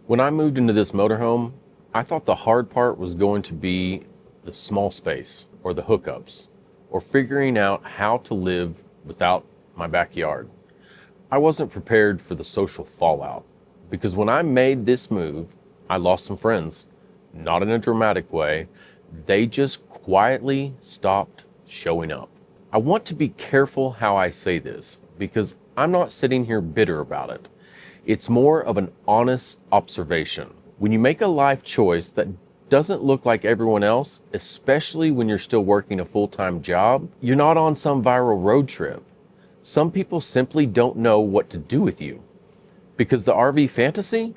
When I moved into this motorhome, I thought the hard part was going to be the small space or the hookups or figuring out how to live without my backyard. I wasn't prepared for the social fallout because when I made this move, I lost some friends. Not in a dramatic way. They just quietly stopped showing up. I want to be careful how I say this because I'm not sitting here bitter about it. It's more of an honest observation. When you make a life choice that doesn't look like everyone else, especially when you're still working a full-time job, you're not on some viral road trip. Some people simply don't know what to do with you. Because the RV fantasy,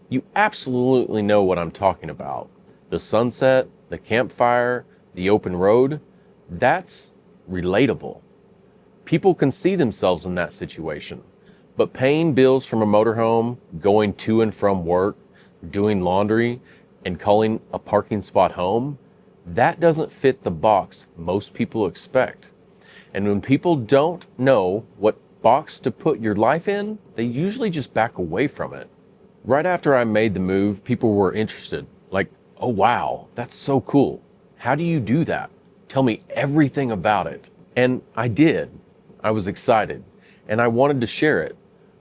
you absolutely know what I'm talking about. The sunset, the campfire, the open road, that's relatable. People can see themselves in that situation. But paying bills from a motorhome, going to and from work, doing laundry, and calling a parking spot home, that doesn't fit the box most people expect. And when people don't know what box to put your life in, they usually just back away from it. Right after I made the move, people were interested. Like, oh wow, that's so cool. How do you do that? Tell me everything about it. And I did. I was excited, and I wanted to share it.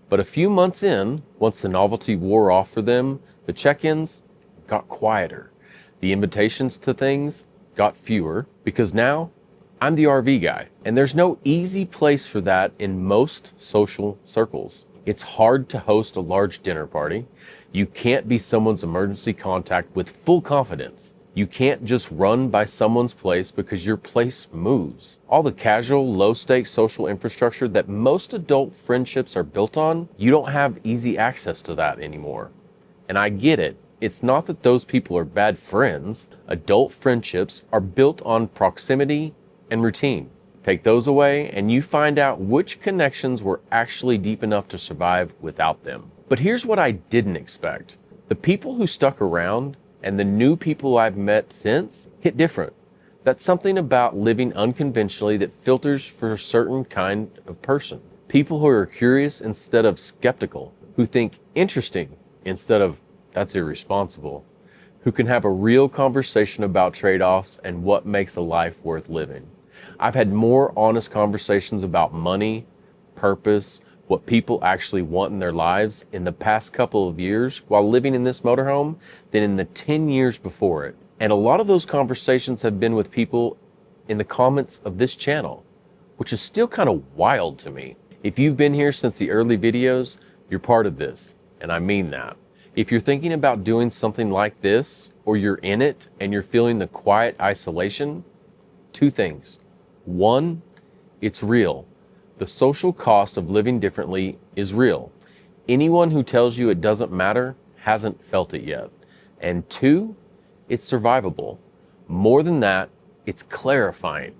But a few months in, once the novelty wore off for them, the check-ins got quieter. The invitations to things got fewer because now I'm the RV guy, and there's no easy place for that in most social circles. It's hard to host a large dinner party. You can't be someone's emergency contact with full confidence. You can't just run by someone's place because your place moves. All the casual, low-stakes social infrastructure that most adult friendships are built on, you don't have easy access to that anymore. And I get it. It's not that those people are bad friends. Adult friendships are built on proximity and routine. Take those away and you find out which connections were actually deep enough to survive without them. But here's what I didn't expect. The people who stuck around and the new people I've met since hit different. That's something about living unconventionally that filters for a certain kind of person. People who are curious instead of skeptical, who think interesting instead of that's irresponsible, who can have a real conversation about trade-offs and what makes a life worth living. I've had more honest conversations about money, purpose, what people actually want in their lives in the past couple of years while living in this motorhome than in the 10 years before it. And a lot of those conversations have been with people in the comments of this channel, which is still kind of wild to me. If you've been here since the early videos, you're part of this, and I mean that. If you're thinking about doing something like this, or you're in it and you're feeling the quiet isolation, two things. One, it's real. The social cost of living differently is real. Anyone who tells you it doesn't matter hasn't felt it yet. And two, it's survivable. More than that, it's clarifying.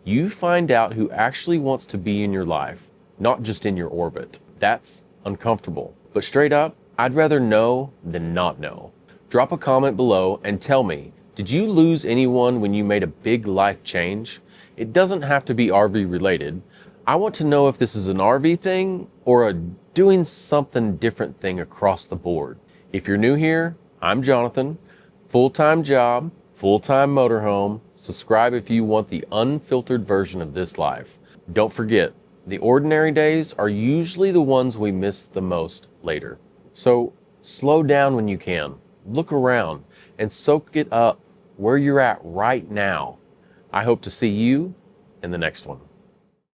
You find out who actually wants to be in your life, not just in your orbit. That's uncomfortable. But straight up, I'd rather know than not know. Drop a comment below and tell me, did you lose anyone when you made a big life change? It doesn't have to be RV related. I want to know if this is an RV thing or a doing something different thing across the board. If you're new here, I'm Jonathan. Full-time job, full-time motorhome. Subscribe if you want the unfiltered version of this life. Don't forget, the ordinary days are usually the ones we miss the most later. So slow down when you can. Look around and soak it up where you're at right now. I hope to see you in the next one.